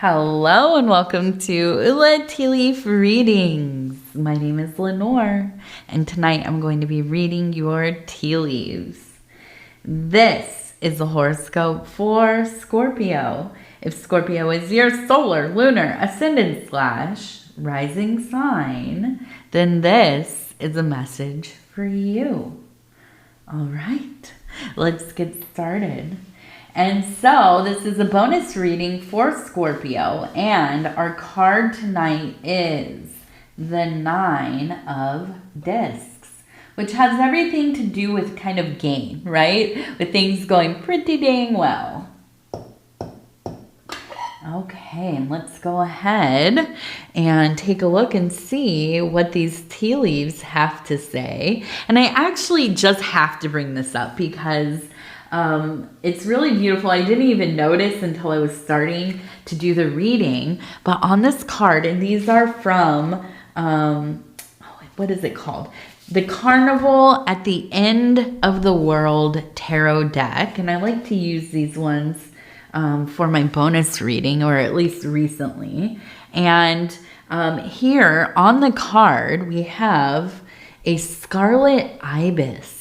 Hello and welcome to Ula Tea Leaf Readings. My name is Lenor and tonight I'm going to be reading your tea leaves. This is the horoscope for Scorpio. If Scorpio is your solar, lunar, ascendant / rising sign, then this is a message for you. All right, let's get started. And so this is a bonus reading for Scorpio, and our card tonight is the 9 of Discs, which has everything to do with kind of gain, right? With things going pretty dang well. Okay, and let's go ahead and take a look and see what these tea leaves have to say. And I actually just have to bring this up because it's really beautiful. I didn't even notice until I was starting to do the reading, but on this card, and these are from, what is it called? The Carnival at the End of the World Tarot deck. And I like to use these ones for my bonus reading, or at least recently. And here on the card, we have a scarlet ibis,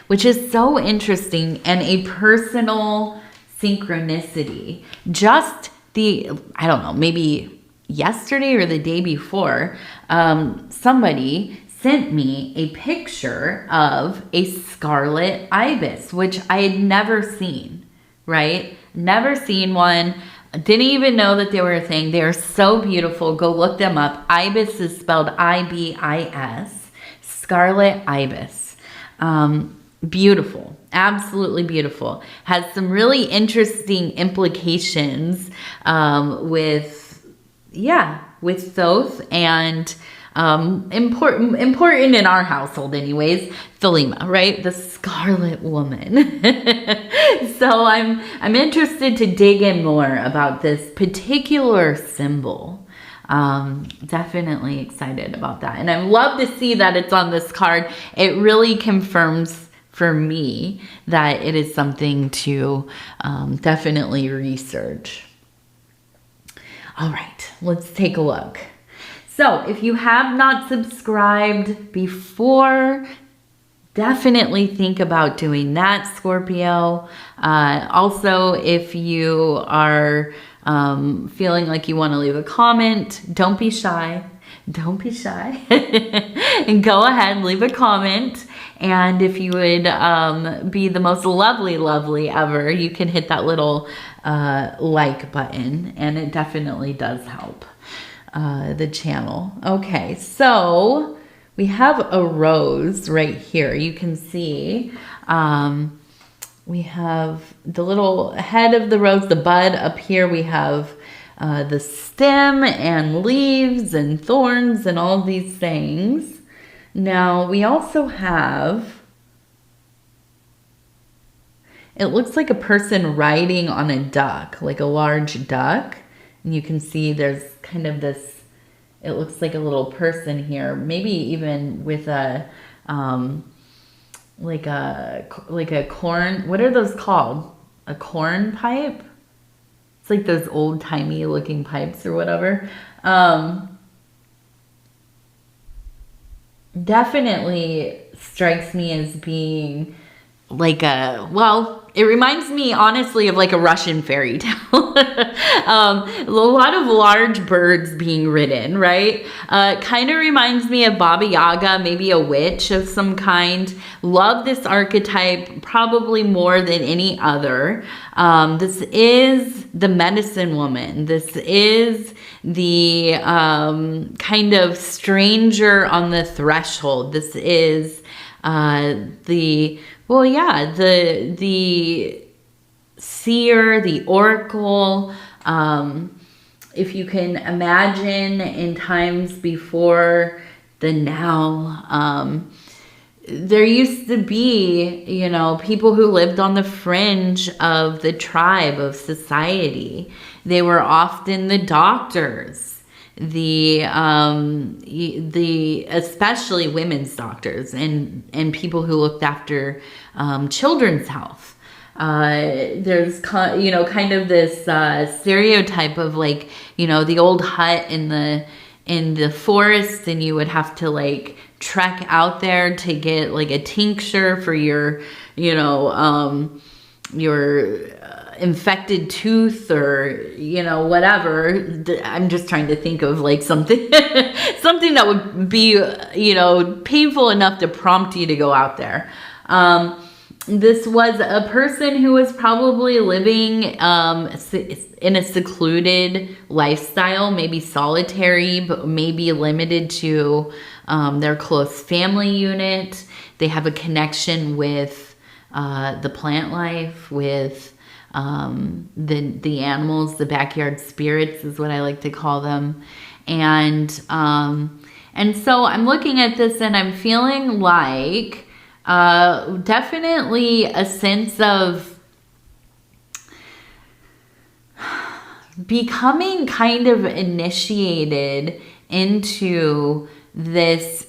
which is so interesting and a personal synchronicity. Just I don't know, maybe yesterday or the day before, somebody sent me a picture of a scarlet ibis, which I had never seen, right? Never seen one. Didn't even know that they were a thing. They are so beautiful. Go look them up. Ibis is spelled I-B-I-S. Scarlet ibis. Beautiful, absolutely beautiful. Has some really interesting implications with Thoth and important in our household anyways, Thelema, right? The Scarlet Woman. So I'm interested to dig in more about this particular symbol. Definitely excited about that. And I love to see that it's on this card. It really confirms for me that it is something to definitely research. All right, let's take a look. So if you have not subscribed before, definitely think about doing that, Scorpio. Also, if you are feeling like you want to leave a comment, don't be shy. Don't be shy. And go ahead and leave a comment. And if you would be the most lovely ever, you can hit that little like button. And it definitely does help the channel. Okay, so we have a rose right here. You can see we have the little head of the rose, the bud up here. We have the stem and leaves and thorns and all these things. Now we also have, it looks like a person riding on a duck, like a large duck. And you can see there's kind of this, it looks like a little person here, maybe even with a, like a corn, what are those called? A corn pipe? It's like those old timey looking pipes or whatever. Definitely strikes me as being like it reminds me honestly of like a Russian fairy tale. A lot of large birds being ridden, right? Kind of reminds me of Baba Yaga, maybe a witch of some kind. Love this archetype probably more than any other. This is the medicine woman. This is the kind of stranger on the threshold. This is the seer, the oracle. If you can imagine in times before the now, there used to be, people who lived on the fringe of the tribe of society. They were often the doctors, the especially women's doctors and people who looked after children's health. There's, kind of this stereotype of like, the old hut in the forest, and you would have to like trek out there to get like a tincture for your, your infected tooth, or whatever. I'm just trying to think of like something something that would be painful enough to prompt you to go out there. This was a person who was probably living in a secluded lifestyle, maybe solitary, but maybe limited to their close family unit. They have a connection with the plant life, with the animals, the backyard spirits is what I like to call them. And so I'm looking at this and I'm feeling like definitely a sense of becoming kind of initiated into this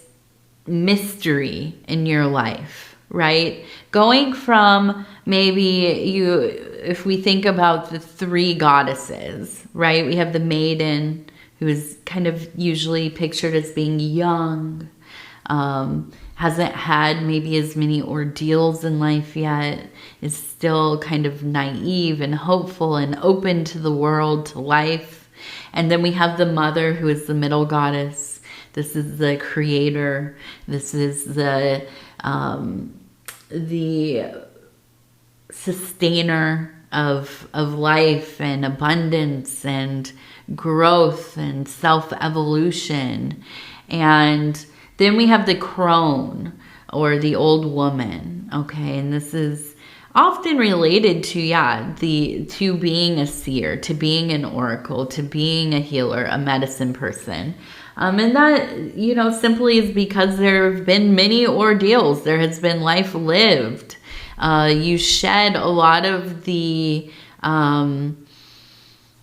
mystery in your life, right? Going from maybe if we think about the three goddesses, right? We have the maiden, who is kind of usually pictured as being young, hasn't had maybe as many ordeals in life yet, is still kind of naive and hopeful and open to the world, to life. And then we have the mother, who is the middle goddess. This is the creator. This is the sustainer of life and abundance and growth and self-evolution. And then we have the crone, or the old woman, okay? And this is often related to, to being a seer, to being an oracle, to being a healer, a medicine person. And that, simply is because there have been many ordeals. There has been life lived. You shed a lot of the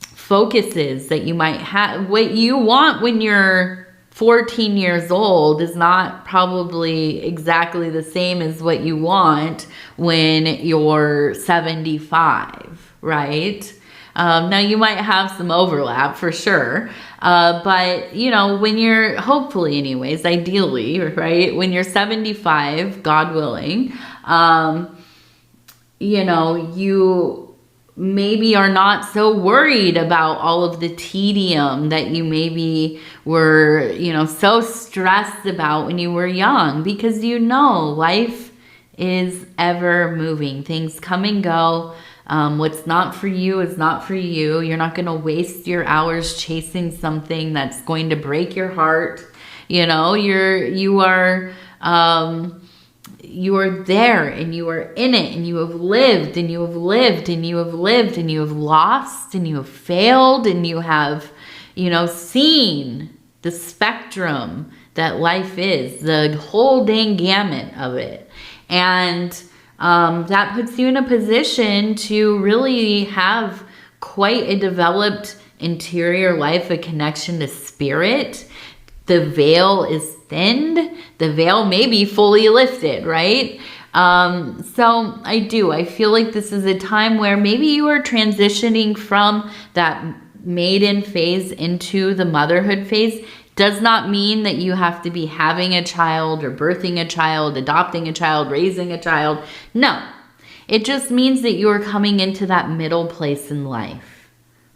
focuses that you might have. What you want when you're 14 years old is not probably exactly the same as what you want when you're 75, right? Now you might have some overlap for sure. But when you're, hopefully anyways, ideally, right? When you're 75, God willing, you maybe are not so worried about all of the tedium that you maybe were, so stressed about when you were young, because life is ever moving. Things come and go. What's not for you is not for you. You're not going to waste your hours chasing something that's going to break your heart. You are there, and you are in it, and you have lived, and you have lived, and you have lived, and you have lost, and you have failed, and you have, seen the spectrum that life is, the whole dang gamut of it. And that puts you in a position to really have quite a developed interior life, a connection to spirit. The veil is thinned. The veil may be fully lifted, right? So I feel like this is a time where maybe you are transitioning from that maiden phase into the motherhood phase. Does not mean that you have to be having a child or birthing a child, adopting a child, raising a child. No, it just means that you are coming into that middle place in life.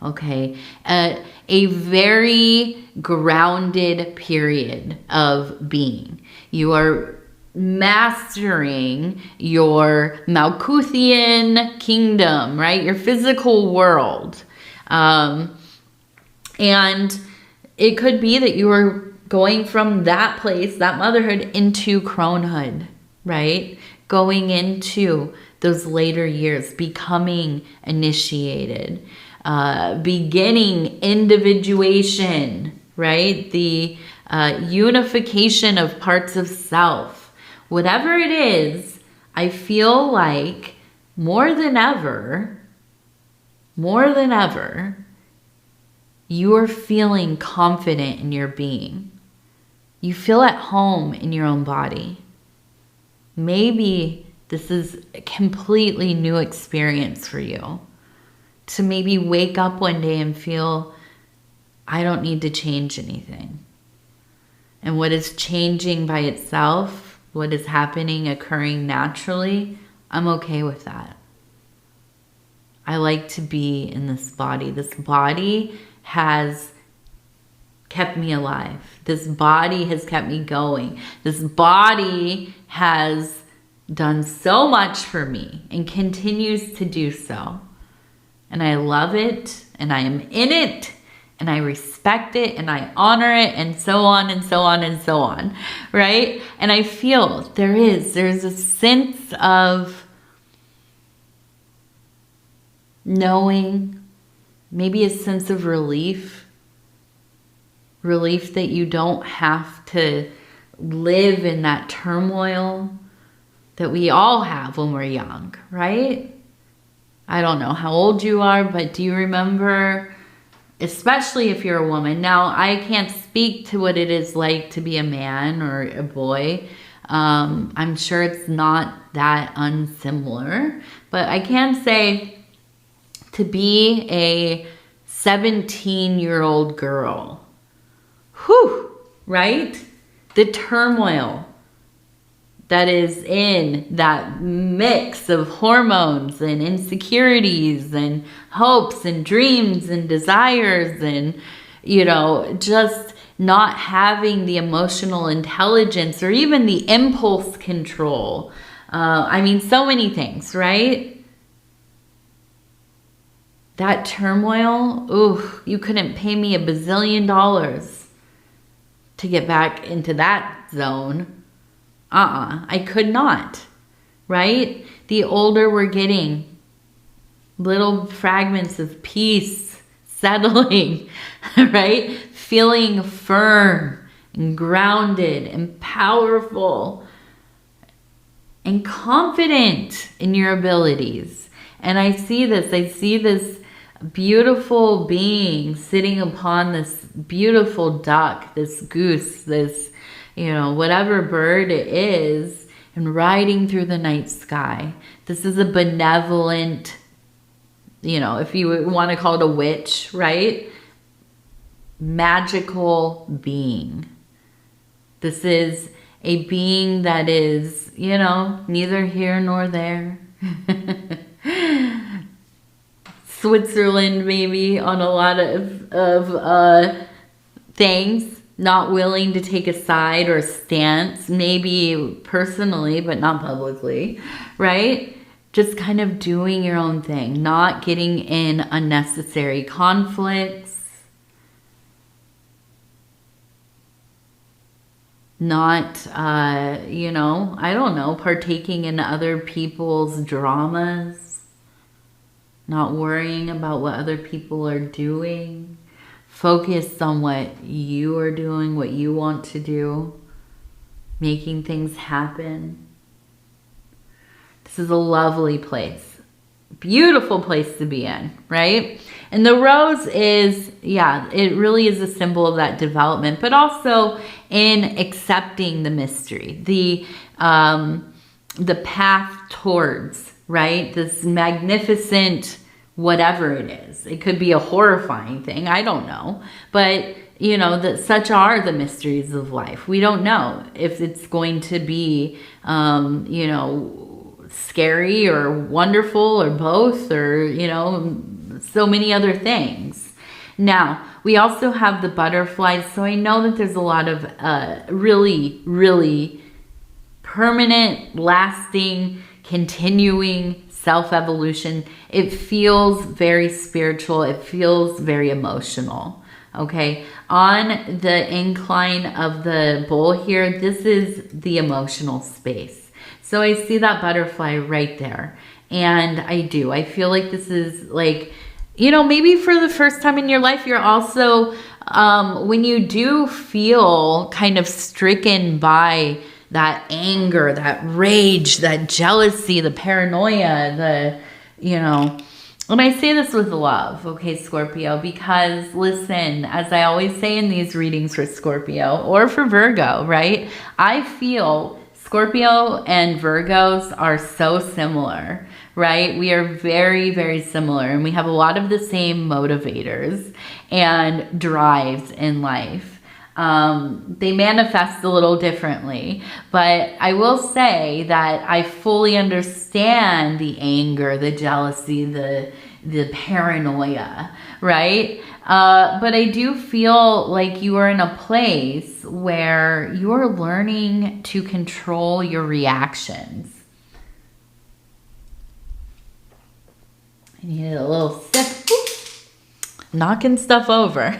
Okay, a very grounded period of being. You are mastering your Malkuthian kingdom, right? Your physical world. And it could be that you are going from that place, that motherhood, into cronehood, right? Going into those later years, becoming initiated. Beginning individuation, right? The unification of parts of self. Whatever it is, I feel like more than ever, you are feeling confident in your being. You feel at home in your own body. Maybe This is a completely new experience for you. To maybe wake up one day and feel, I don't need to change anything. And what is changing by itself, what is happening, occurring naturally, I'm okay with that. I like to be in this body. This body has kept me alive. This body has kept me going. This body has done so much for me and continues to do so. And I love it, and I am in it, and I respect it, and I honor it, and so on and so on and so on, right? And I feel there's a sense of knowing, maybe a sense of relief that you don't have to live in that turmoil that we all have when we're young, right? I don't know how old you are, but do you remember, especially if you're a woman? Now, I can't speak to what it is like to be a man or a boy. I'm sure it's not that unsimilar, but I can say to be a 17-year-old girl, whew, right? The turmoil that is in that mix of hormones and insecurities and hopes and dreams and desires and, you know, just not having the emotional intelligence or even the impulse control. I mean, so many things, right? That turmoil, ooh, you couldn't pay me $1 bazillion to get back into that zone. I could not, right? The older we're getting, little fragments of peace settling, right? Feeling firm and grounded and powerful and confident in your abilities. And I see this beautiful being sitting upon this beautiful duck, this goose, this, you know, whatever bird it is, and riding through the night sky. This is a benevolent, you know, if you want to call it a witch, right? Magical being. This is a being that is, you know, neither here nor there. Switzerland, maybe, on a lot of things. Not willing to take a side or a stance, maybe personally, but not publicly, right? Just kind of doing your own thing, not getting in unnecessary conflicts, not, you know, I don't know, partaking in other people's dramas, not worrying about what other people are doing. Focus on what you are doing, what you want to do, making things happen. This is a lovely place. Beautiful place to be in, right? And the rose is, yeah, it really is a symbol of that development, but also in accepting the mystery, the path towards, right? This magnificent whatever it is. It could be a horrifying thing. I don't know. But, you know, that such are the mysteries of life. We don't know if it's going to be, you know, scary or wonderful or both or, you know, so many other things. Now, we also have the butterflies. So I know that there's a lot of really, really permanent, lasting, continuing self-evolution. It feels very spiritual. It feels very emotional. Okay. On the incline of the bowl here, this is the emotional space. So I see that butterfly right there. And I feel like this is like, you know, maybe for the first time in your life, you're also, when you do feel kind of stricken by that anger, that rage, that jealousy, the paranoia, the, you know, and I say this with love, okay, Scorpio, because listen, as I always say in these readings for Scorpio or for Virgo, right? I feel Scorpio and Virgos are so similar, right? We are very, very similar, and we have a lot of the same motivators and drives in life. They manifest a little differently, but I will say that I fully understand the anger, the jealousy, the paranoia, right? But I do feel like you are in a place where you're learning to control your reactions. I need a little sip. Oops. Knocking stuff over.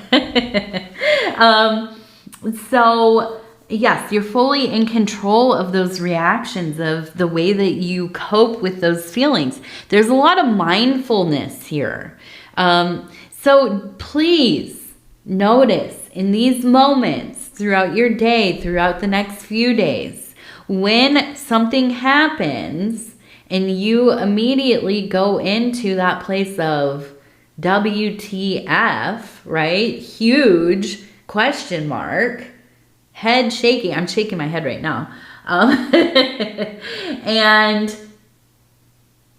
So yes, you're fully in control of those reactions, of the way that you cope with those feelings. There's a lot of mindfulness here. So please notice in these moments throughout your day, throughout the next few days, when something happens and you immediately go into that place of WTF, right? Huge question mark, head shaking. I'm shaking my head right now. And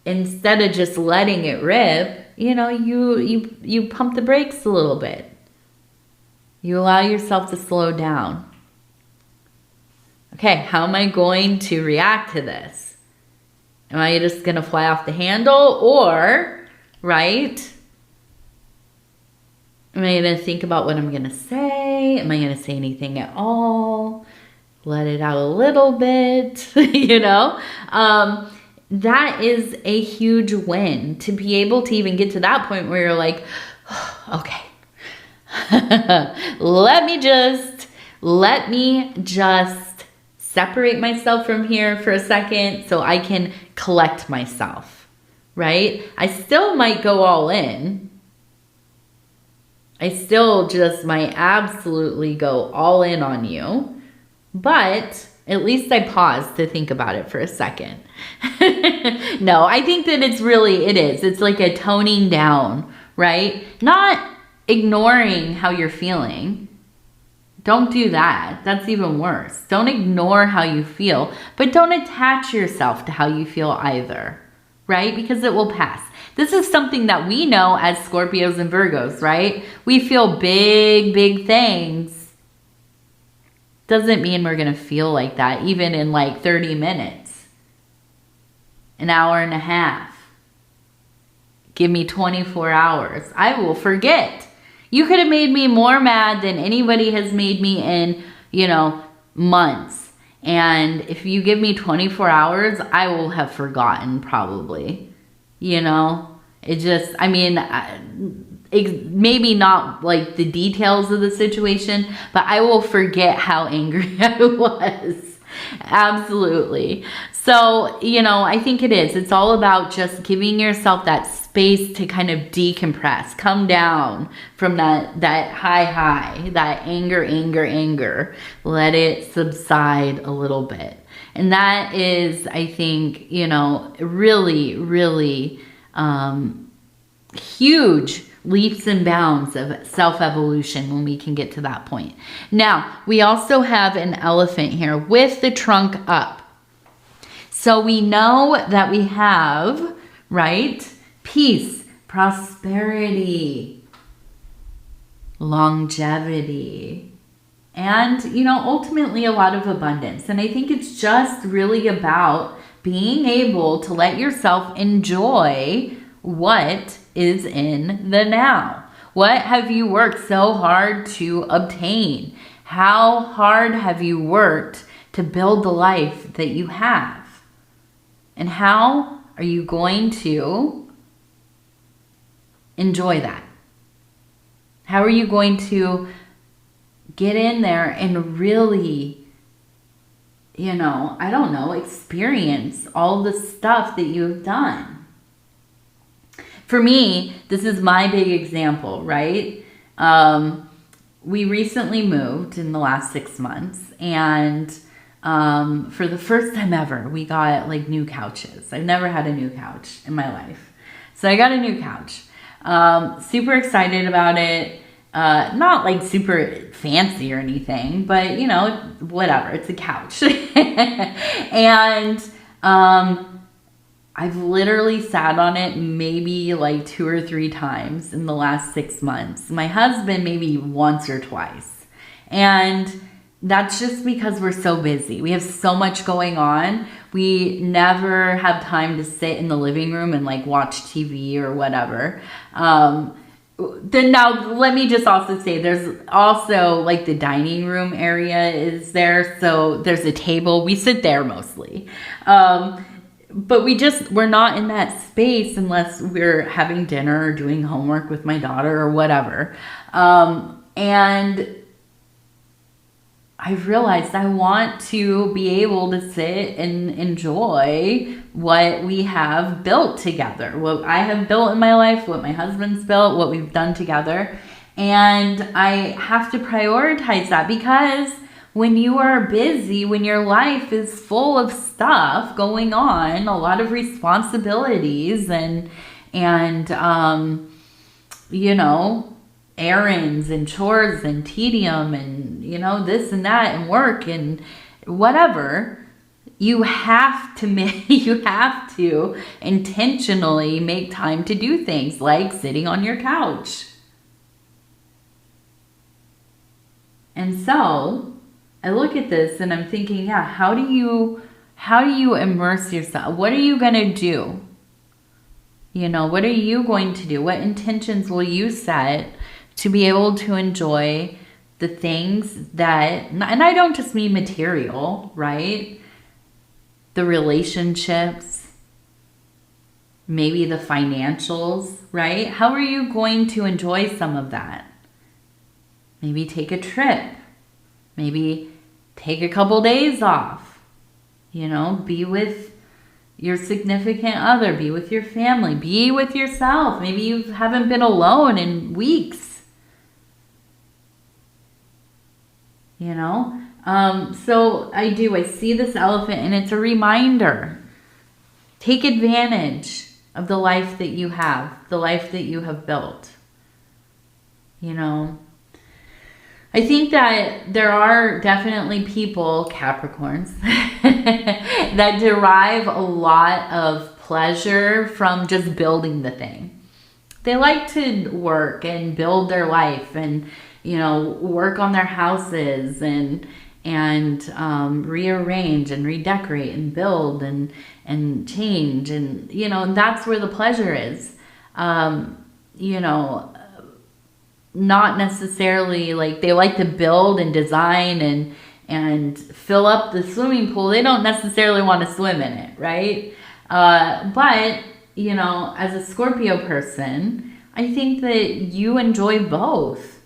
instead of just letting it rip, you know, you pump the brakes a little bit. You allow yourself to slow down. Okay, how am I going to react to this? Am I just going to fly off the handle, or, right? Am I going to think about what I'm going to say? Am I going to say anything at all? Let it out a little bit, you know? That is a huge win, to be able to even get to that point where you're like, oh, okay, let me just separate myself from here for a second so I can collect myself, right? I still might go all in. I still just might absolutely go all in on you, but at least I paused to think about it for a second. No, I think that it is. It's like a toning down, right? Not ignoring how you're feeling. Don't do that. That's even worse. Don't ignore how you feel, but don't attach yourself to how you feel either, right? Because it will pass. This is something that we know as Scorpios and Virgos, right? We feel big, big things. Doesn't mean we're going to feel like that even in like 30 minutes, an hour and a half. Give me 24 hours. I will forget. You could have made me more mad than anybody has made me in, you know, months. And if you give me 24 hours, I will have forgotten probably. You know, it just, I mean, maybe not like the details of the situation, but I will forget how angry I was. Absolutely. So, you know, I think it is. It's all about just giving yourself that space to kind of decompress, come down from that high, that anger. Let it subside a little bit. And that is, I think, you know, really, really huge leaps and bounds of self-evolution when we can get to that point. Now, we also have an elephant here with the trunk up. So we know that we have, right, peace, prosperity, longevity, and, you know, ultimately a lot of abundance. And I think it's just really about being able to let yourself enjoy what is in the now. What have you worked so hard to obtain? How hard have you worked to build the life that you have? And how are you going to enjoy that? How are you going to get in there and really, you know, I don't know, experience all the stuff that you've done? For me, this is my big example, right? We recently moved in the last 6 months, and for the first time ever, we got like new couches. I've never had a new couch in my life. So I got a new couch. Super excited about it. Not like super fancy or anything, but you know, whatever. It's a couch. And I've literally sat on it maybe like 2 or 3 times in the last 6 months. My husband maybe once or twice. And that's just because we're so busy. We have so much going on. We never have time to sit in the living room and like watch TV or whatever. Then now let me just also say there's also like the dining room area is there. So there's a table. We sit there mostly. But we're not in that space unless we're having dinner or doing homework with my daughter or whatever. And I've realized I want to be able to sit and enjoy what we have built together, what I have built in my life, what my husband's built, what we've done together. And I have to prioritize that because when you are busy, when your life is full of stuff going on, a lot of responsibilities and you know, errands and chores and tedium and, you know, this and that and work and whatever, you have to intentionally make time to do things like sitting on your couch. And so I look at this and I'm thinking, yeah, how do you immerse yourself? What are you going to do? You know, what are you going to do? What intentions will you set to be able to enjoy the things that, and I don't just mean material, right? The relationships, maybe the financials, right? How are you going to enjoy some of that? Maybe take a trip. Maybe take a couple days off. You know, be with your significant other, be with your family, be with yourself. Maybe you haven't been alone in weeks. You know? So I see this elephant and it's a reminder. Take advantage of the life that you have, the life that you have built. You know? I think that there are definitely people, Capricorns, that derive a lot of pleasure from just building the thing. They like to work and build their life and, you know, work on their houses and rearrange and redecorate and build and change. And, you know, that's where the pleasure is. You know, not necessarily like they like to build and design and fill up the swimming pool. They don't necessarily want to swim in it, right? But, you know, as a Scorpio person, I think that you enjoy both.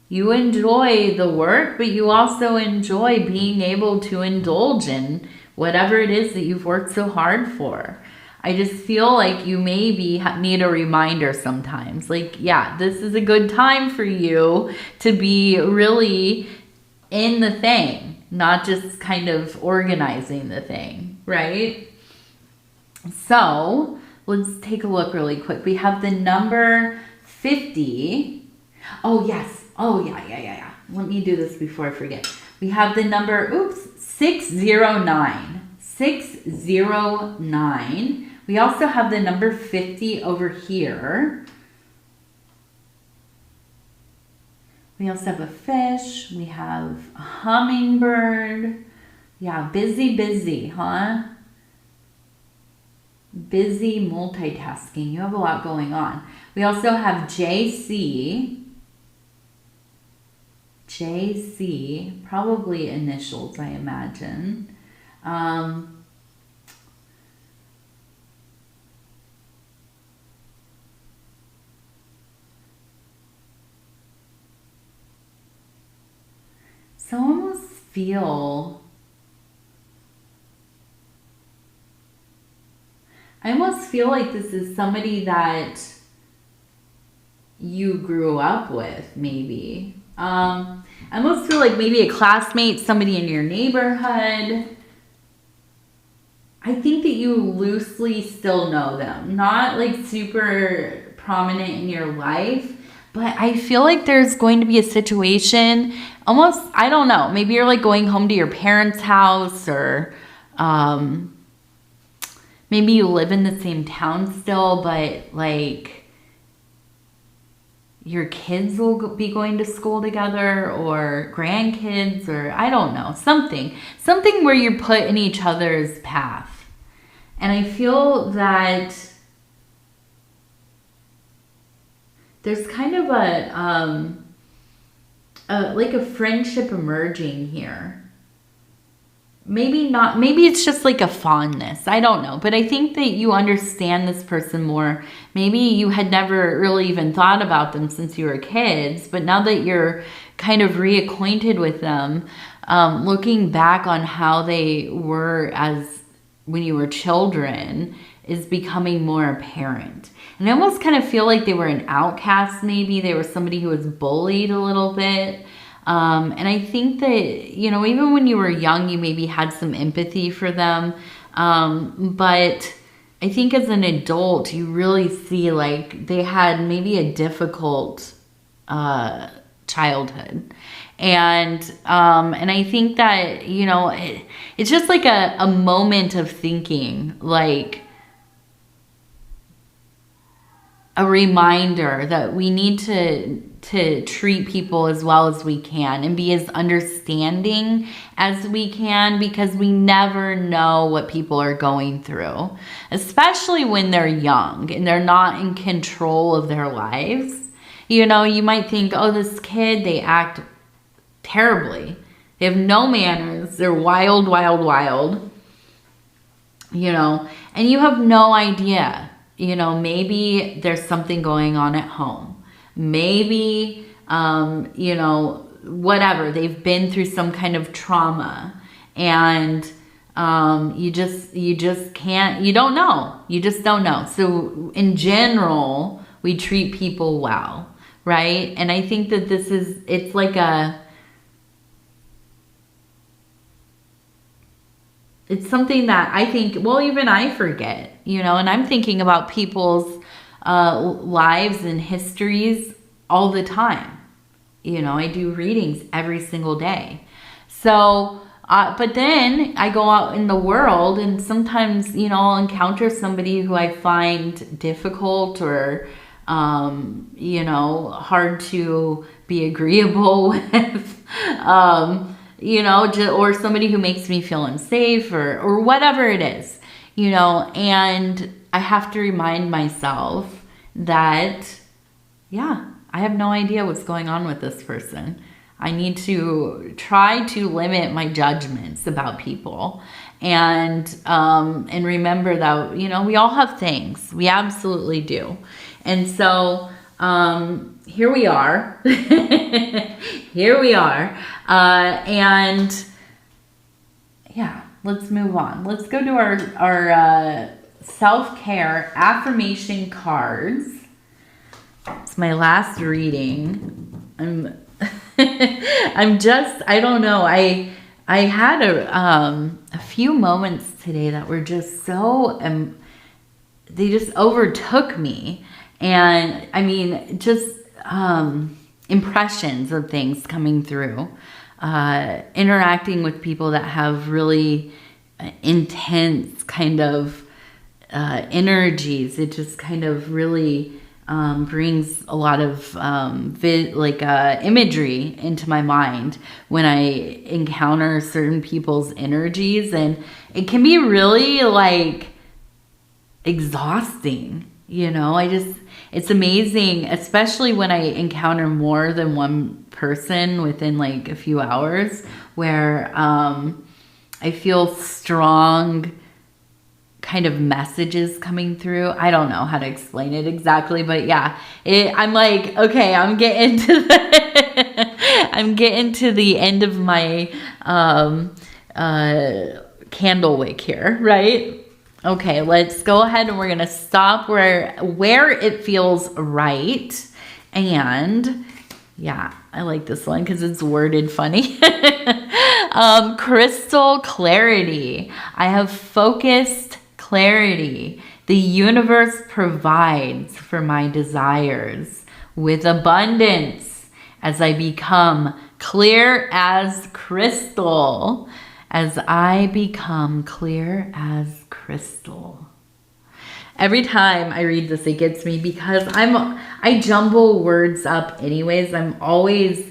You enjoy the work, but you also enjoy being able to indulge in whatever it is that you've worked so hard for. I just feel like you maybe need a reminder sometimes. Like, yeah, this is a good time for you to be really in the thing, not just kind of organizing the thing, right? So let's take a look really quick. We have the number 50. Oh, yes. Oh, yeah. Let me do this before I forget. We have the number, 609. 609. We also have the number 50 over here. We also have a fish. We have a hummingbird. Yeah, busy, huh? Busy multitasking. You have a lot going on. We also have JC. JC, probably initials, I imagine. So I almost feel like this is somebody that you grew up with, maybe. I almost feel like maybe a classmate, somebody in your neighborhood. I think that you loosely still know them. Not like super prominent in your life, But I feel like there's going to be a situation, almost, I don't know, maybe you're like going home to your parents' house, or maybe you live in the same town still, but like your kids will be going to school together, or grandkids, or I don't know, something where you're put in each other's path. And I feel that there's kind of like a friendship emerging here. Maybe not, maybe it's just like a fondness. I don't know. But I think that you understand this person more. Maybe you had never really even thought about them since you were kids. But now that you're kind of reacquainted with them, looking back on how they were as when you were children is becoming more apparent. And I almost kind of feel like they were an outcast maybe. They were somebody who was bullied a little bit. And I think that, you know, even when you were young, you maybe had some empathy for them. But I think as an adult, you really see like they had maybe a difficult childhood. And I think that, you know, it's just like a moment of thinking, like a reminder that we need to treat people as well as we can and be as understanding as we can, because we never know what people are going through, especially when they're young and they're not in control of their lives. You know, you might think, oh, this kid, they act terribly. They have no manners. They're wild, wild, wild. You know, and you have no idea. You know, maybe there's something going on at home. Maybe, you know, whatever. They've been through some kind of trauma, and you just can't, you don't know. You just don't know. So in general, we treat people well, right? And I think that it's like it's something that I think, well, even I forget, you know, and I'm thinking about people's lives and histories all the time. You know, I do readings every single day. So, but then I go out in the world and sometimes, you know, I'll encounter somebody who I find difficult or, you know, hard to be agreeable with. You know, or somebody who makes me feel unsafe, or whatever it is, you know, and I have to remind myself that, yeah, I have no idea what's going on with this person. I need to try to limit my judgments about people, and remember that, you know, we all have things. We absolutely do. And so, here we are. Here we are. And yeah, let's move on. Let's go to our self-care affirmation cards. It's my last reading. I don't know. I had a few moments today that were just so, they just overtook me. And I mean, just impressions of things coming through, interacting with people that have really intense kind of energies. It just kind of really brings a lot of imagery into my mind when I encounter certain people's energies, and it can be really like exhausting. You know, it's amazing, especially when I encounter more than one person within like a few hours, where I feel strong kind of messages coming through. I don't know how to explain it exactly, but yeah, I'm like, okay, I'm getting to the end of my candle wick here, right? Okay, let's go ahead and we're going to stop where it feels right. And yeah, I like this one because it's worded funny. Crystal clarity. I have focused clarity. The universe provides for my desires. with abundance as I become clear as crystal. As I become clear as crystal. Every time I read this, it gets me because I jumble words up anyways. I'm always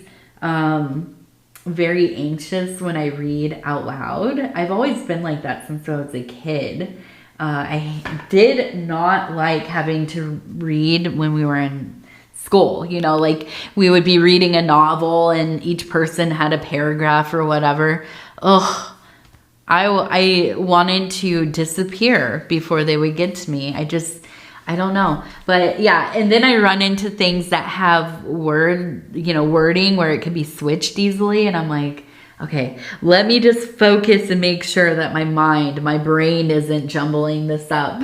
very anxious when I read out loud. I've always been like that since I was a kid. I did not like having to read when we were in school. You know, like we would be reading a novel and each person had a paragraph or whatever. Ugh. I wanted to disappear before they would get to me. I don't know. But yeah, and then I run into things that have wording where it can be switched easily. And I'm like, okay, let me just focus and make sure that my brain isn't jumbling this up.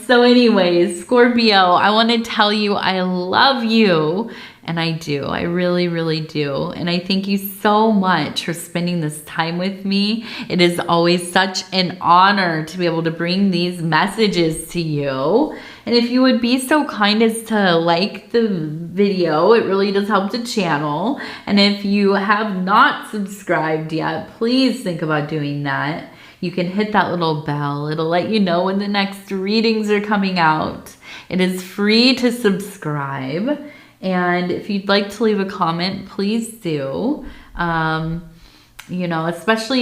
So anyways, Scorpio, I want to tell you I love you. And I do. I really, really do. And I thank you so much for spending this time with me. It is always such an honor to be able to bring these messages to you. And if you would be so kind as to like the video, it really does help the channel. And if you have not subscribed yet, please think about doing that. You can hit that little bell. It'll let you know when the next readings are coming out. It is free to subscribe. And if you'd like to leave a comment, please do. Especially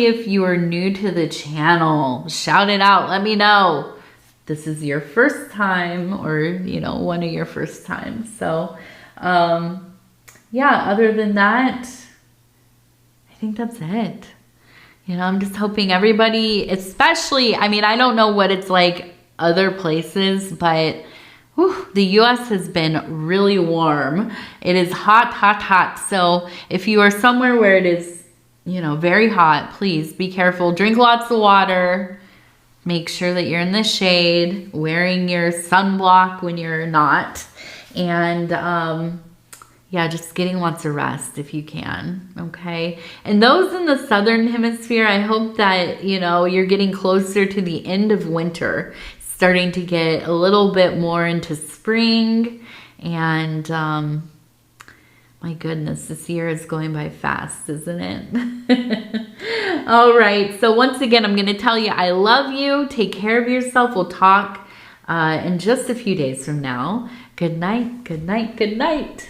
if you are new to the channel, shout it out. Let me know this is your first time or, one of your first times. So, other than that, I think that's it. I'm just hoping everybody, especially, I don't know what it's like other places, but the U.S. has been really warm. It is hot, hot, hot. So if you are somewhere where it is, very hot, please be careful. Drink lots of water. Make sure that you're in the shade, wearing your sunblock when you're not. And just getting lots of rest if you can, okay? And those in the southern hemisphere, I hope that, you're getting closer to the end of winter, starting to get a little bit more into spring. And my goodness, this year is going by fast, isn't it? All right, so once again, I'm going to tell you I love you. Take care of yourself. We'll talk in just a few days from now. Good night, good night, good night.